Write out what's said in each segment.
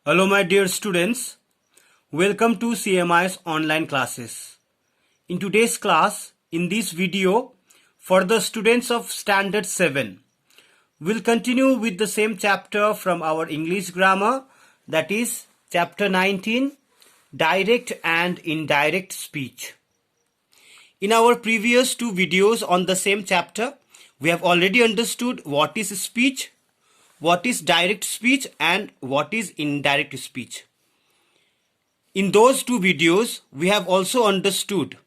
Hello my dear students, welcome to CMI's online classes. In today's class, in this video, for the students of Standard 7, we'll continue with the same chapter from our English grammar, that is chapter 19, Direct and Indirect Speech. In our previous two videos on the same chapter, we have already understood what is speech, what is direct speech and what is indirect speech. In those two videos, we have also understood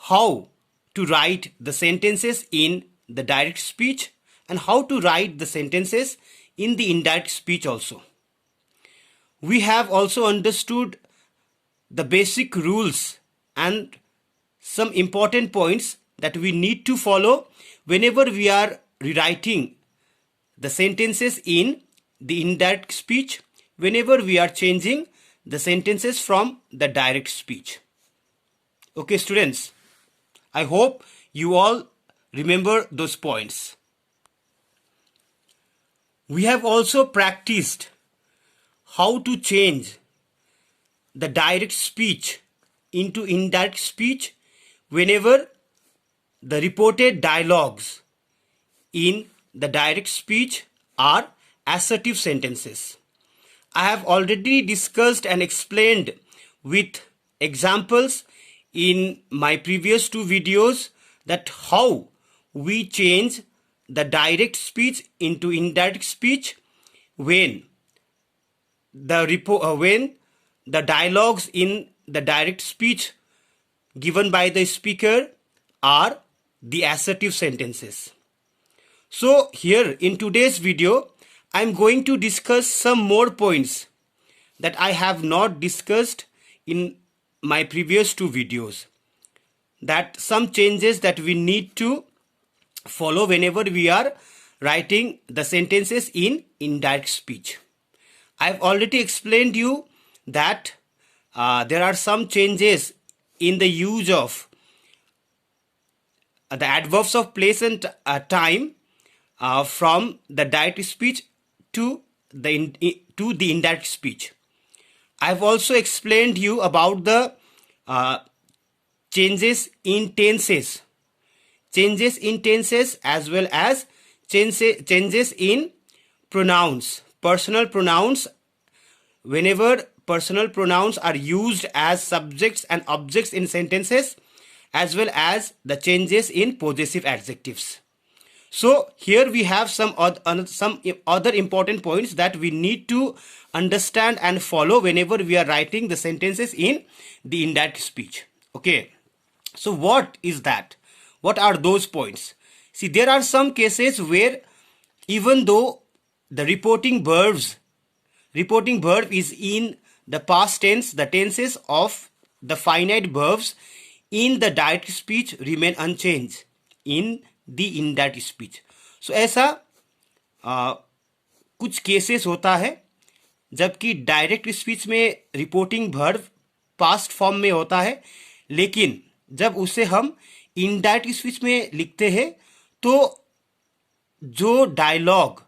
how to write the sentences in the direct speech and how to write the sentences in the indirect speech also. We have also understood the basic rules and some important points that we need to follow whenever we are rewriting the sentences in the indirect speech, whenever we are changing the sentences from the direct speech. Okay, students, I hope you all remember those points. We have also practiced how to change the direct speech into indirect speech whenever the reported dialogues in the direct speech are assertive sentences. I have already discussed and explained with examples in my previous two videos that how we change the direct speech into indirect speech when the dialogues in the direct speech given by the speaker are the assertive sentences. So here in today's video, I am going to discuss some more points that I have not discussed in my previous two videos. That some changes that we need to follow whenever we are writing the sentences in indirect speech. I have already explained you that there are some changes in the use of the adverbs of place and time from the direct speech to the indirect speech. I have also explained you about the changes in tenses as well as changes in pronouns, personal pronouns, whenever personal pronouns are used as subjects and objects in sentences, as well as the changes in possessive adjectives. So here we have some other important points that we need to understand and follow whenever we are writing the sentences in the indirect speech. Okay, so what is that? What are those points? See, there are some cases where even though the reporting verb is in the past tense, the tenses of the finite verbs in the direct speech remain unchanged in the indirect speech. So ऐसा कुछ cases होता है जबकि direct speech में reporting verb past form में होता है, लेकिन जब उसे हम इनडायरेक्ट स्पीच में लिखते हैं तो जो डायलॉग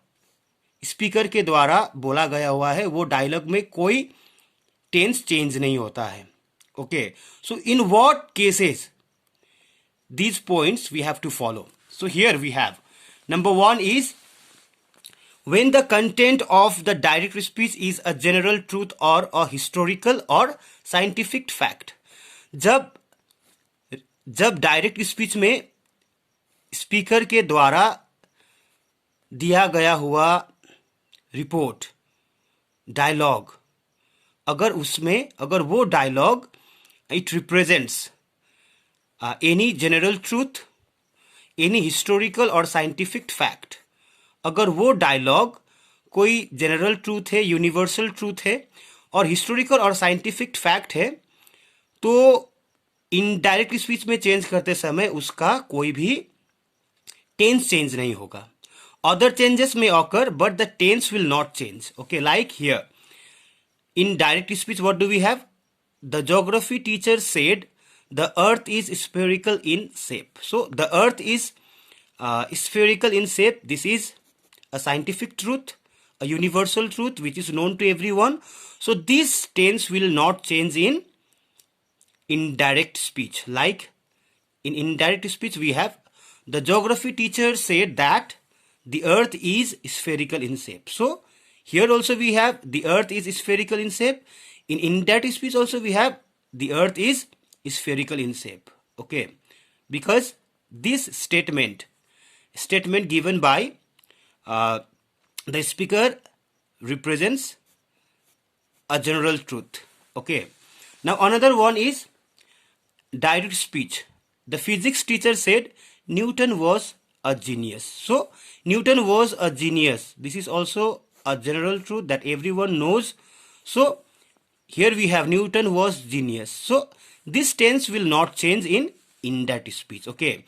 स्पीकर के द्वारा बोला गया हुआ है वो डायलॉग में कोई टेंस चेंज नहीं होता है. Okay, so in what cases these points we have to follow. So here we have number one is when the content of the direct speech is a general truth or a historical or scientific fact. जब direct speech में speaker के द्वारा दिया गया हुआ report dialogue अगर वो dialogue it represents any general truth, any historical और scientific fact, अगर वो डायलॉग कोई जनरल ट्रूथ है, यूनिवर्सल ट्रूथ है और हिस्टोरिकल और साइंटिफिक फैक्ट है, तो इनडायरेक्ट स्पीच में चेंज करते समय उसका कोई भी टेंस चेंज नहीं होगा. अदर चेंजेस में occur but the tense will not change. Okay, like here in direct speech what do we have? The geography teacher said the earth is spherical in shape. So the earth is spherical in shape. This is a scientific truth. a universal truth which is known to everyone. So this tense will not change in indirect speech. Like in indirect speech, we have the geography teacher said that the earth is spherical in shape. So here also we have the earth is spherical in shape. In indirect speech also we have the earth is spherical in shape. Okay, because this statement given by the speaker represents a general truth. Okay, now another one is direct speech. The physics teacher said Newton was a genius. So Newton was a genius. This is also a general truth that everyone knows. So here we have Newton was genius. So this tense will not change in indirect speech. Okay,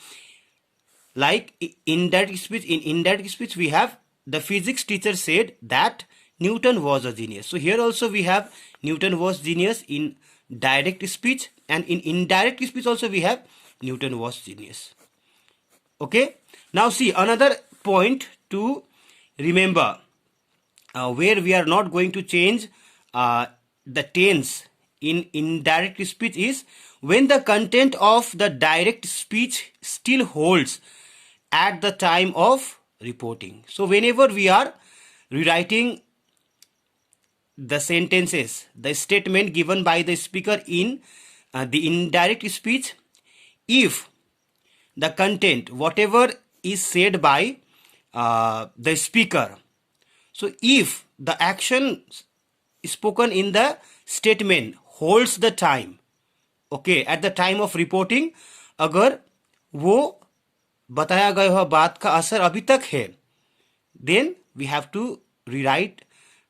like in indirect speech we have the physics teacher said that Newton was a genius. So here also we have Newton was genius in direct speech, and in indirect speech also we have Newton was genius. Okay, now see another point to remember where we are not going to change the tense in indirect speech is when the content of the direct speech still holds at the time of reporting. So whenever we are rewriting the sentences, the statement given by the speaker in the indirect speech, if the content, whatever is said by the speaker, so if the action spoken in the statement holds the time, okay, at the time of reporting, अगर वो बताया गया हुआ बात का असर अभी तक है, then we have to rewrite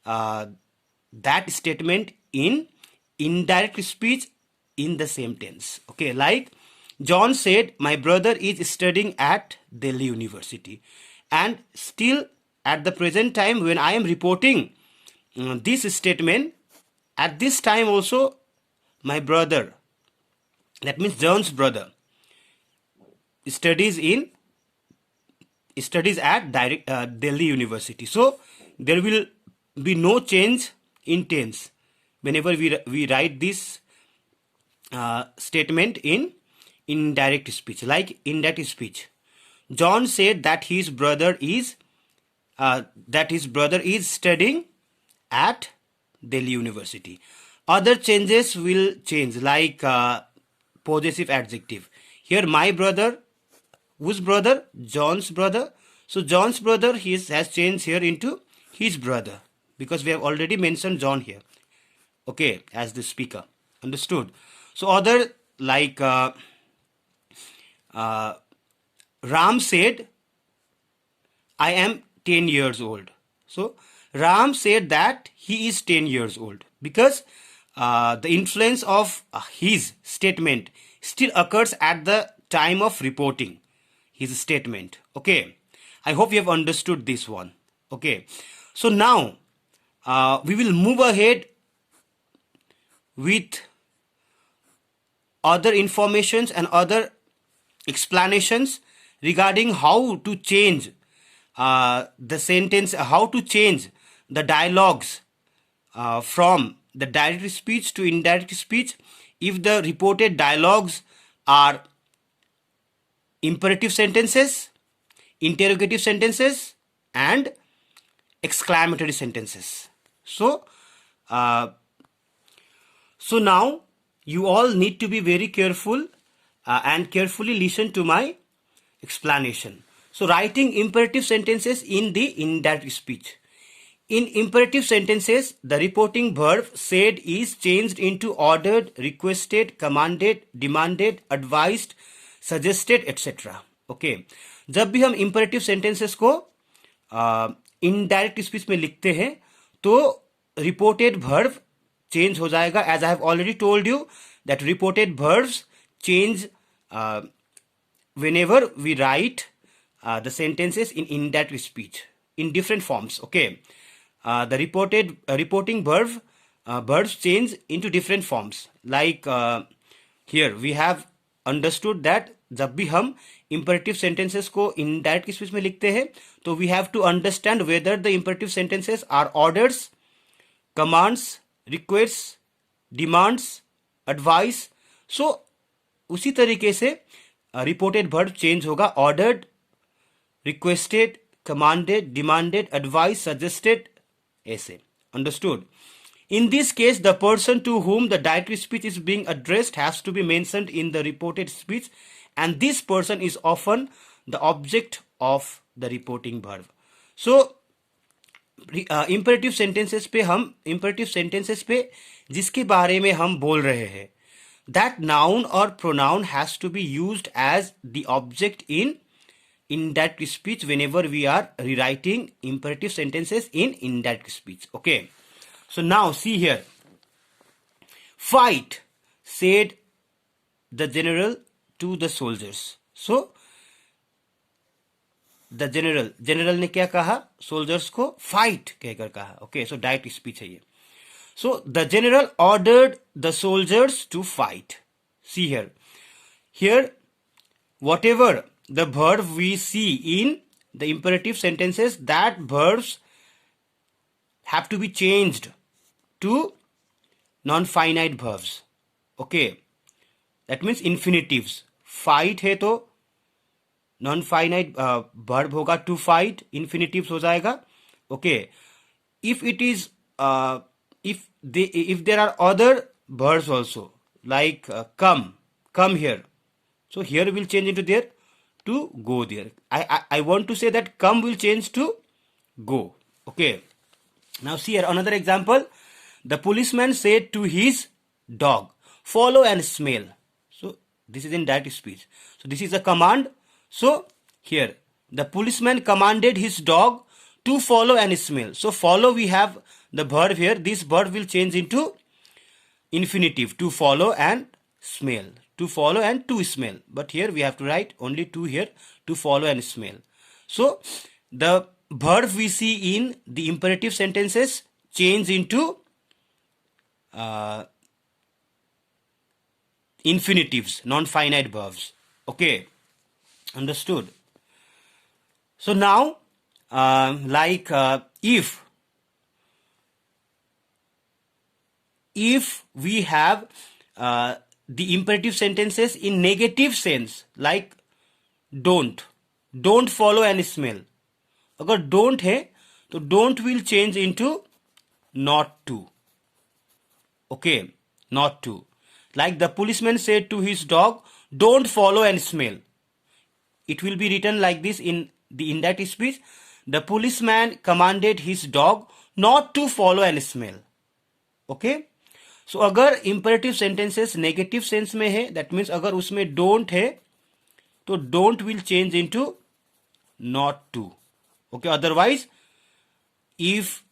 that statement in indirect speech in the same tense. Okay, like John said, my brother is studying at Delhi University, and still at the present time when I am reporting this statement, at this time also my brother, that means John's brother, studies at Delhi University. So there will be no change in tense whenever we write this statement in indirect speech. Like indirect speech, John said that his brother is studying at Delhi University. Other changes will change, like possessive adjective. Here my brother, whose brother? John's brother. So John's brother has changed here into his brother, because we have already mentioned John here, okay, as the speaker. Understood? So other, like Ram said, I am 10 years old. So Ram said that he is 10 years old, because the influence of his statement still occurs at the time of reporting his statement. Okay, I hope you have understood this one. Okay, so now we will move ahead with other informations and other explanations regarding how to change the sentence, how to change the dialogues from the direct speech to indirect speech if the reported dialogues are imperative sentences, interrogative sentences, and exclamatory sentences. So now you all need to be very careful and carefully listen to my explanation. So writing imperative sentences in the indirect speech. In imperative sentences, the reporting verb said is changed into ordered, requested, commanded, demanded, advised, suggested, etc. Okay, जब भी हम imperative sentences को indirect speech में लिखते हैं तो reported verb change हो जाएगा. As I have already told you that reported verbs change whenever we write the sentences in indirect speech in different forms. Okay, the reporting verbs change into different forms. Like here we have understood that जब भी हम imperative sentences को indirect speech में लिखते हैं तो we have to understand whether the imperative sentences are orders, commands, request, demands, advice. So उसी तरीके से रिपोर्टेड वर्ब चेंज होगा. Ordered, requested, commanded, demanded, advice, suggested, ऐसे. Understood. In this case, the person to whom the direct speech is being addressed has to be mentioned in the reported speech, and this person is often the object of the reporting verb. So, imperative sentences पे हम imperative sentences पे जिसके बारे में हम बोल रहे हैं, that noun or pronoun has to be used as the object in indirect speech whenever we are rewriting imperative sentences in indirect speech. Okay. So now see here. Fight, said the general to the soldiers. So the general ने क्या कहा? soldiers को fight कहकर कहा. Okay, so direct speech है ये. So the general ordered the soldiers to fight. See here. Here, whatever the verb we see in the imperative sentences, that verbs have to be changed to non-finite verbs. Okay, that means infinitives. Fight है तो non-finite verb होगा to fight, infinitives हो जाएगा. Okay, if it is if there are other verbs also like come here, so here will change into there to go there. I want to say that come will change to go. Okay, now see here another example. The policeman said to his dog, follow and smell. So this is in direct speech. So this is a command. So here the policeman commanded his dog to follow and smell. So follow, we have the verb here. This verb will change into infinitive, to follow and smell. To follow and to smell. But here we have to write only to here, to follow and smell. So the verb we see in the imperative sentences change into infinitives, non-finite verbs. Okay, understood. So now if we have the imperative sentences in negative sense, like don't follow and smell. अगर don't है तो don't will change into not to. Okay, not to. Like the policeman said to his dog, don't follow and smell. It will be written like this in the indirect speech. The policeman commanded his dog not to follow and smell. Okay. So अगर imperative sentences negative sense में है, that means अगर उसमें don't है तो don't will change into not to. Okay. Otherwise, if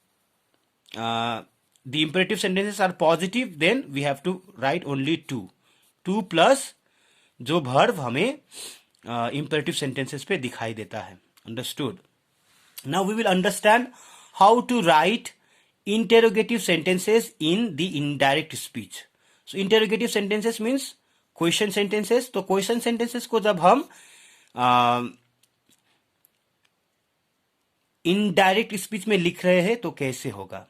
the imperative sentences are positive, then we have to write only to. To plus जो verb हमें imperative sentences पे दिखाई देता है. Understood? Now we will understand how to write interrogative sentences in the indirect speech. So interrogative sentences means question sentences. तो question sentences को जब हम indirect speech में लिख रहे हैं तो कैसे होगा?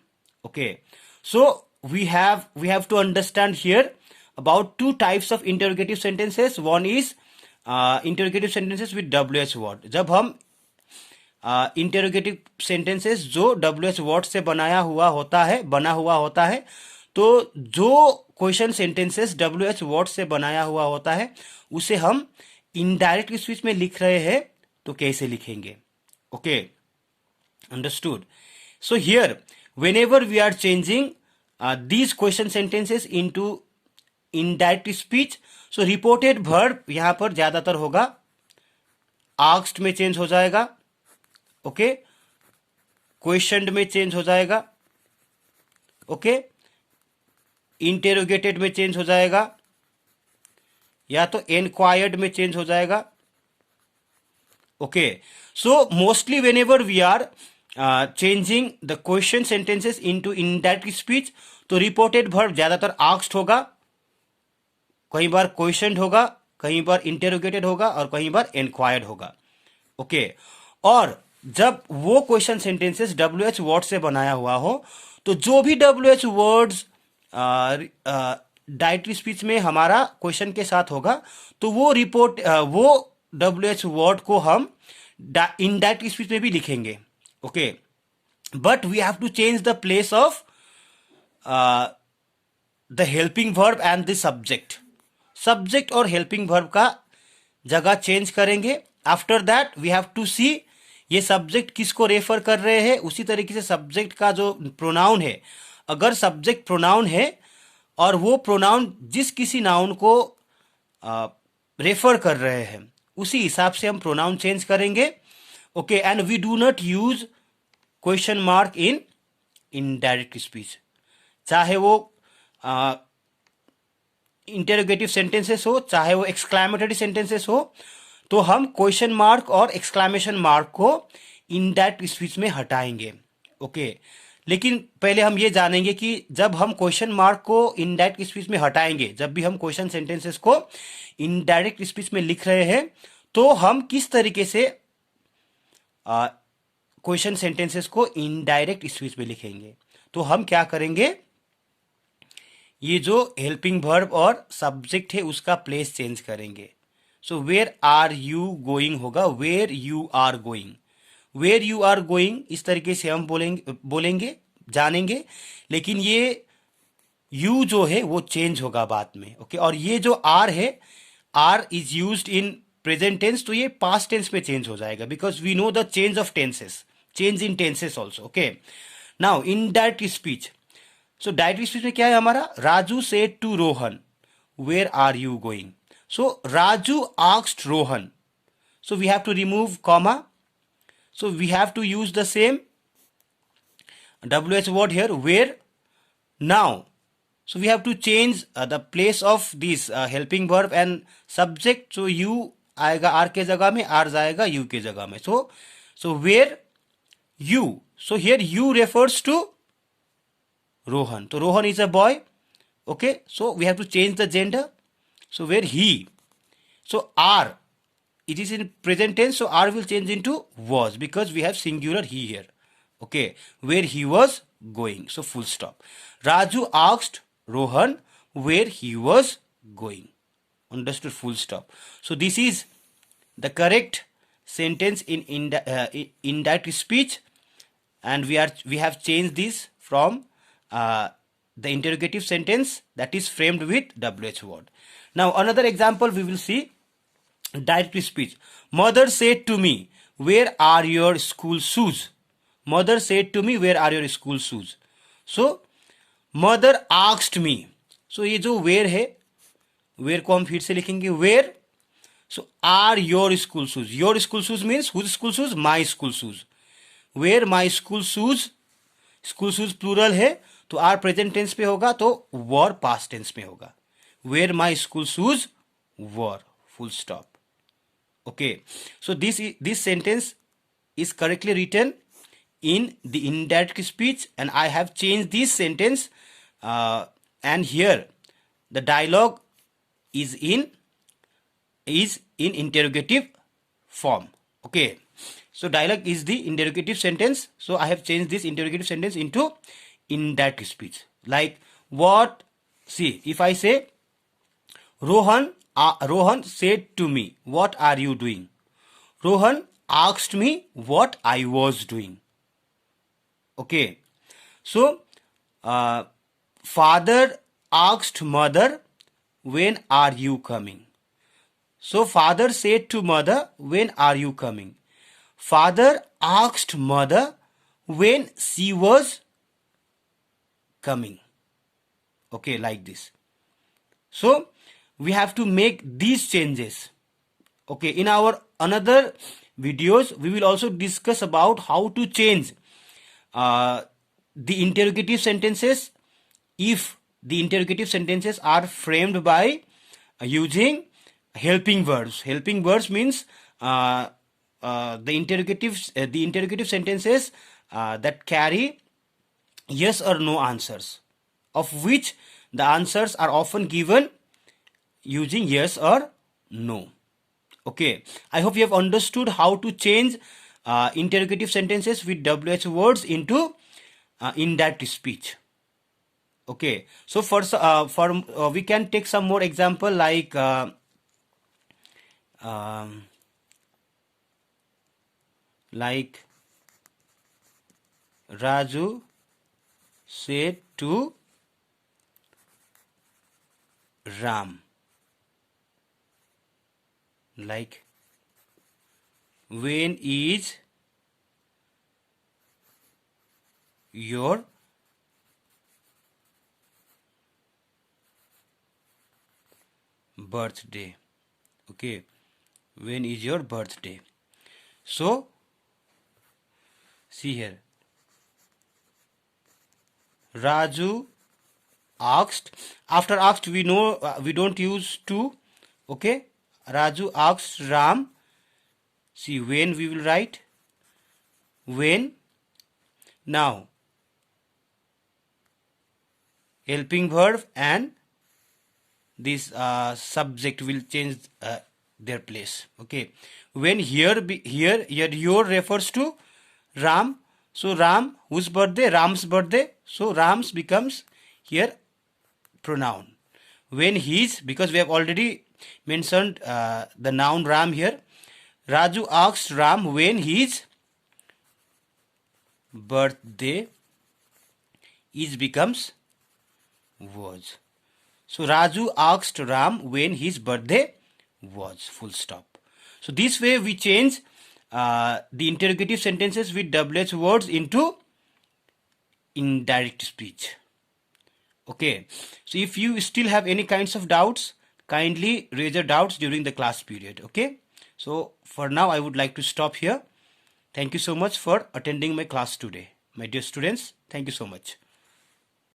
Okay, so we have to understand here about two types of interrogative sentences. One is interrogative sentences with WH word. जब हम interrogative sentences जो WH word से बना हुआ होता है तो जो क्वेश्चन सेंटेंसेस WH word से बनाया हुआ होता है उसे हम इनडायरेक्ट स्पीच में लिख रहे हैं तो कैसे लिखेंगे? Okay, understood? So here whenever we are changing these question sentences into indirect speech, so reported verb यहां पर ज्यादातर होगा asked में चेंज हो जाएगा. ओके, questioned में चेंज हो जाएगा. ओके, interrogated में चेंज हो जाएगा या तो enquired में चेंज हो जाएगा. Okay, so mostly whenever we are changing the question sentences into indirect speech, तो reported verb ज्यादातर asked होगा, कई बार questioned होगा कहीं पर इंटेरोगेटेड होगा और कहीं पर इंक्वायर्ड होगा। ओके, और जब वो क्वेश्चन सेंटेंसेस WH वर्ड से बनाया हुआ हो तो जो भी WH वर्ड्स डायरेक्ट स्पीच में हमारा क्वेश्चन के साथ होगा तो वो रिपोर्ट वो WH वर्ड को हम इनडायरेक्ट स्पीच में भी लिखेंगे। Okay, but we have to change the place of the helping verb and the subject और हेल्पिंग वर्ब का जगह चेंज करेंगे। After that we have to see ये सब्जेक्ट किसको रेफर कर रहे हैं। उसी तरीके से सब्जेक्ट का जो प्रोनाउन है, अगर सब्जेक्ट प्रोनाउन है और वो प्रोनाउन जिस किसी नाउन को रेफर कर रहे हैं उसी हिसाब से हम प्रोनाउन चेंज करेंगे। Okay, and we do not use question mark in indirect speech, चाहे वो इंटेरोगेटिव सेंटेंसेस हो चाहे वो एक्सक्लेमेटरी सेंटेंसेस हो, तो हम क्वेश्चन मार्क और एक्सक्लेमेशन मार्क को इनडायरेक्ट स्पीच में हटाएंगे। ओके, लेकिन पहले हम ये जानेंगे कि जब हम क्वेश्चन मार्क को इनडायरेक्ट स्पीच में हटाएंगे, जब भी हम क्वेश्चन सेंटेंसेस को इनडायरेक्ट स्पीच में लिख रहे हैं, तो हम किस तरीके से क्वेश्चन सेंटेंसेस को इनडायरेक्ट स्पीच में लिखेंगे। तो हम क्या करेंगे, ये जो हेल्पिंग वर्ब और सब्जेक्ट है उसका प्लेस चेंज करेंगे। So where are you going होगा where you are going. Where you are going इस तरीके से हम बोलेंगे जानेंगे, लेकिन ये यू जो है वो चेंज होगा बाद में। ओके, और ये जो आर है, are is used in present tense, तो ये पास्ट टेंस में चेंज हो जाएगा because we know the change of tenses, change in tenses also. Okay, now in direct speech, so direct speech में क्या है हमारा, Raju said to Rohan where are you going. So Raju asked Rohan, so we have to remove comma, so we have to use the same WH word here where. Now so we have to change the place of this helping verb and subject, so you आएगा R के जगह में, R जाएगा U के जगह में। so where you, so here you refers to Rohan, so Rohan is a boy। okay, so we have to change the gender, so where he, so R, it is in present tense, so R will change into was because we have singular he here। okay, where he was going, so full stop। Raju asked Rohan where he was going, understood, full stop। so this is the correct sentence in indirect speech, and we have changed this from the interrogative sentence that is framed with WH word। now another example we will see direct speech। mother said to me where are your school shoes, mother said to me where are your school shoes। so mother asked me, so ये जो where है, where को हम फिर से लिखेंगे where, so are your school shoes, your school shoes means whose school shoes, my school shoes, where my school shoes, school shoes plural है तो आर प्रेजेंट टेंस पे होगा तो वर पास्ट टेंस में होगा, where my school shoes were, full stop। okay, so this sentence is correctly written in the indirect speech, and I have changed this sentence, and here the dialogue is in interrogative form। okay, so dialogue is the interrogative sentence, so I have changed this interrogative sentence into indirect speech, like what, see if I say Rohan said to me what are you doing, Rohan asked me what I was doing। okay, so father asked mother when are you coming, so father said to mother when are you coming, father asked mother when she was coming। okay, like this, so we have to make these changes। okay, in our another videos we will also discuss about how to change the interrogative sentences if the interrogative sentences are framed by using helping verbs। helping verbs means the interrogative sentences that carry yes or no answers, of which the answers are often given using yes or No. Okay, I hope you have understood how to change interrogative sentences with WH words into indirect speech. Okay, so we can take some more example like um, like Raju said to Ram, like when is your birthday? Okay, when is your birthday? So see here, Raju asked. After asked, we know we don't use to. Okay, Raju asked Ram. See, when we will write when. Now helping verb and this subject will change their place. Okay, when here your refers to Ram. So Ram, whose birthday? Ram's birthday. So Ram's becomes here pronoun. When his, because we have already mentioned the noun Ram here. Raju asked Ram when his birthday is becomes was. So Raju asked Ram when his birthday was. Full stop. So this way we change the interrogative sentences with WH words into indirect speech. Okay. So if you still have any kinds of doubts, kindly raise your doubts during the class period. Okay. So for now I would like to stop here. Thank you so much for attending my class today. My dear students, thank you so much.